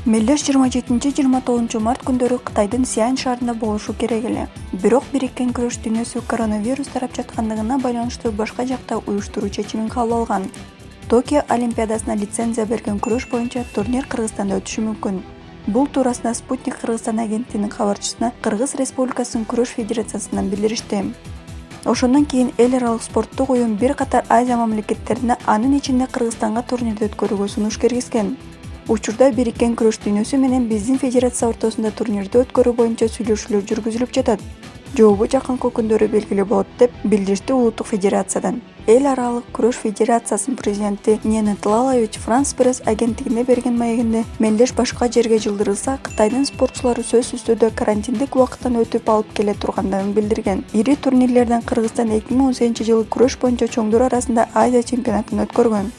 Мелдеш 27-29 март күндөрү Кытайдын Сиань шаарында болушу керек эле. Бирок бириккен күрөш дүйнөсү коронавирус тарап жаткандыгына байланыштуу башка жакта уюштуруу чечимин кабыл алган. Токио Олимпиадасына лицензия берген күрөш боюнча турнир Кыргызстанда өтүшү мүмкүн. Бул туурасында Спутник Кыргызстан агенттигинин кабарчысына Кыргыз Республикасынын күрөш федерациясынан билдиришти. Ошондон кийин эл аралык спорттук уюм бир катар Азия мамлекеттерине, анын ичинде Кыргызстанга турнирди өткөрүүгө сунуш киргизген. Учурда бириккен күрөш дүйнөсү менен биздин федерация ортосунда турнирди өткөрүү боюнча сүйлөшүүлөр жүргүзүлүп жатат. Жообу жакынкы күндөрү белгилүү болот деп билдиришти улуттук федерациядан. Эл аралык күрөш федерациясынын президенти Ненет Лалаевич Франс пресс агенттигине берген маегинде Мелдеш башка жерге жылдырылса, Кытайдын спортчулары сөзсүз түрдө карантиндик убакыттан өтүп алып келе тургандыгын билдирген. Ири турнирлерден Кыргызстан 2018-жылы күрөш боюнча чоңдор арасында Азия чемпионатын өткөргөн.